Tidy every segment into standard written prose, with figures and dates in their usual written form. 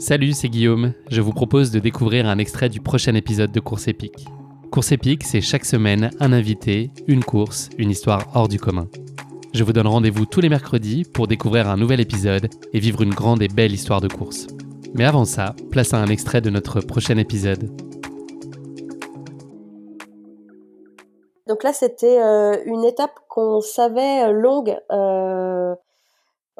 Salut, c'est Guillaume. Je vous propose de découvrir un extrait du prochain épisode de Course épique. Course épique, c'est chaque semaine un invité, une course, une histoire hors du commun. Je vous donne rendez-vous tous les mercredis pour découvrir un nouvel épisode et vivre une grande et belle histoire de course. Mais avant ça, place à un extrait de notre prochain épisode. Donc là, c'était une étape qu'on savait longue.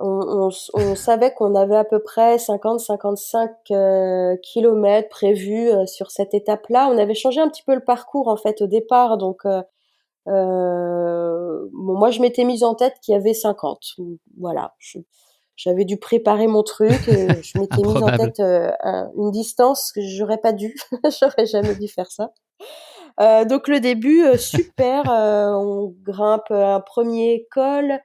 On savait qu'on avait à peu près 50-55 kilomètres prévus sur cette étape-là. On avait changé un petit peu le parcours en fait au départ. Donc bon, moi, je m'étais mise en tête qu'il y avait 50. Voilà, j'avais dû préparer mon truc. Je m'étais mise en Improbable. tête une distance que j'aurais pas dû. J'aurais jamais dû faire ça. Donc le début, super, on grimpe un premier col,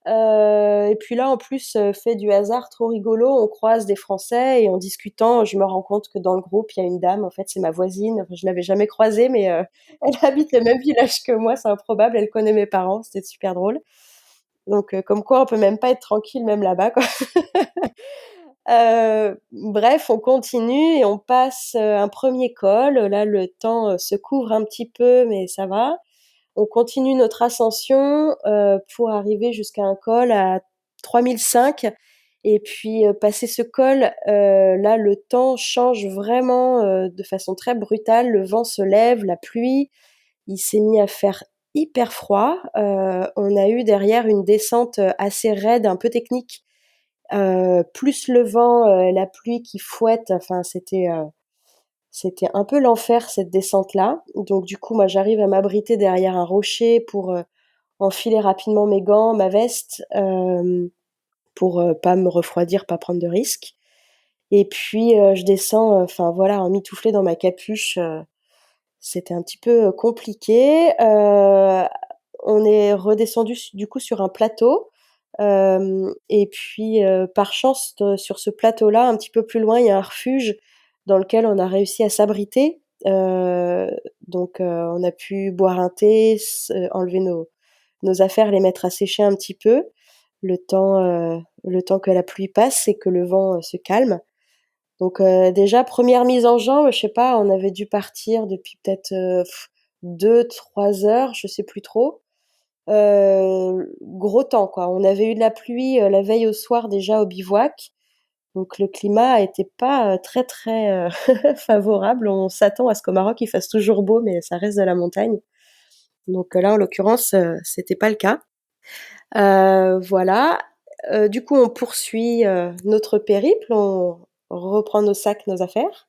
et puis là, en plus, fait du hasard trop rigolo, on croise des Français et en discutant, je me rends compte que dans le groupe, il y a une dame, en fait, c'est ma voisine. Enfin, je l'avais jamais croisée, mais elle habite le même village que moi, c'est improbable, elle connaît mes parents, c'était super drôle. Donc comme quoi on peut même pas être tranquille même là-bas, quoi. Bref, on continue et on passe, un premier col. Là, le temps, se couvre un petit peu, mais ça va. On continue notre ascension, pour arriver jusqu'à un col à 3005 et puis, passé ce col, là, le temps change vraiment, de façon très brutale. Le vent se lève, la pluie, il s'est mis à faire hyper froid. On a eu derrière une descente, assez raide, un peu technique. Plus le vent, la pluie qui fouette, enfin c'était un peu l'enfer cette descente-là. Donc du coup, moi j'arrive à m'abriter derrière un rocher pour enfiler rapidement mes gants, ma veste, pour pas me refroidir, pas prendre de risques. Et puis je descends, enfin voilà, emmitouflée dans ma capuche. C'était un petit peu compliqué. On est redescendu du coup sur un plateau. Et puis par chance, sur ce plateau-là, un petit peu plus loin, il y a un refuge dans lequel on a réussi à s'abriter. Donc on a pu boire un thé, enlever nos affaires, les mettre à sécher un petit peu, le temps que la pluie passe et que le vent se calme. Donc déjà première mise en jambe, je sais pas, on avait dû partir depuis peut-être 2-3 heures, je sais plus trop. Gros temps quoi. On avait eu de la pluie la veille au soir déjà au bivouac, donc le climat était pas très très favorable. On s'attend à ce qu'au Maroc il fasse toujours beau, mais ça reste de la montagne. Donc là en l'occurrence c'était pas le cas. Voilà. Du coup on poursuit notre périple, on reprend nos sacs, nos affaires.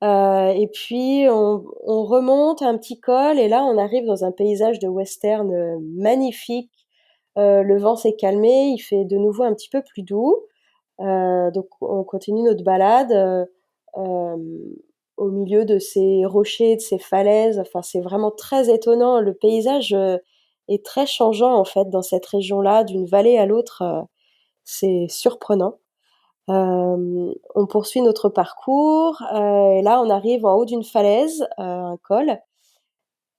Et puis on remonte un petit col et là on arrive dans un paysage de western magnifique. Le vent s'est calmé, il fait de nouveau un petit peu plus doux. Donc on continue notre balade au milieu de ces rochers, de ces falaises. Enfin, c'est vraiment très étonnant. Le paysage est très changeant en fait dans cette région-là, d'une vallée à l'autre. C'est surprenant. On poursuit notre parcours et là on arrive en haut d'une falaise, un col.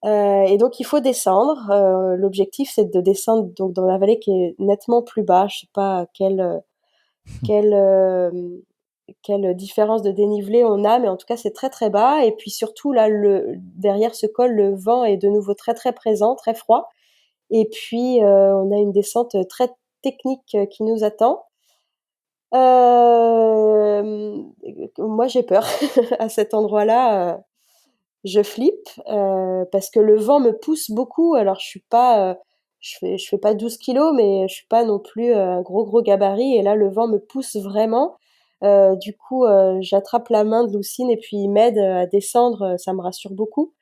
Et donc il faut descendre. L'objectif c'est de descendre donc dans la vallée qui est nettement plus bas. Je sais pas quelle, quelle différence de dénivelé on a, mais en tout cas c'est très très bas. Et puis surtout là, derrière ce col, le vent est de nouveau très très présent, très froid. Et puis on a une descente très technique qui nous attend. Moi j'ai peur à cet endroit-là. Je flippe parce que le vent me pousse beaucoup. Alors je fais pas 12 kilos, mais je suis pas non plus un gros gabarit. Et là, le vent me pousse vraiment. Du coup, j'attrape la main de Lucine et puis il m'aide à descendre. Ça me rassure beaucoup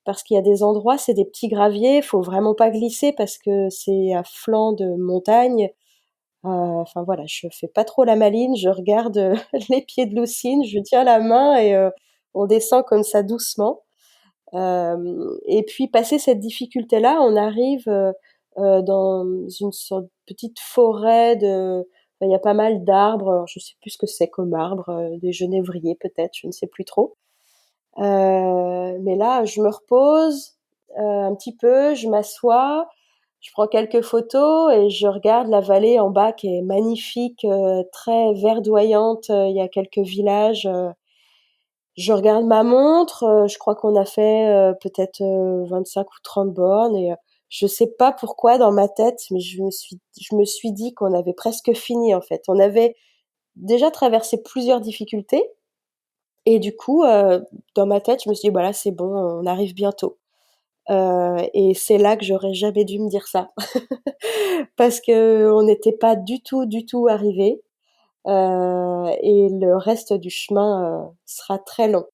parce qu'il y a des endroits, c'est des petits graviers. Faut vraiment pas glisser parce que c'est à flanc de montagne. Enfin voilà, je fais pas trop la maline. Je regarde les pieds de Lucine, je lui tiens la main et on descend comme ça doucement. Et puis passer cette difficulté-là, on arrive dans une sorte de petite forêt enfin, il y a pas mal d'arbres. Alors, je sais plus ce que c'est comme arbre, des genévriers peut-être, je ne sais plus trop. Mais là, je me repose un petit peu, je m'assois, Je prends quelques photos et je regarde la vallée en bas qui est magnifique, très verdoyante. Il y a quelques villages. Je regarde ma montre. Je crois qu'on a fait peut-être 25 ou 30 bornes et je sais pas pourquoi dans ma tête, mais je me suis dit qu'on avait presque fini en fait. On avait déjà traversé plusieurs difficultés et du coup, dans ma tête, je me suis dit: «Bah là, c'est bon, on arrive bientôt». Et c'est là que j'aurais jamais dû me dire ça. Parce qu'on n'était pas du tout arrivés, et le reste du chemin, sera très long.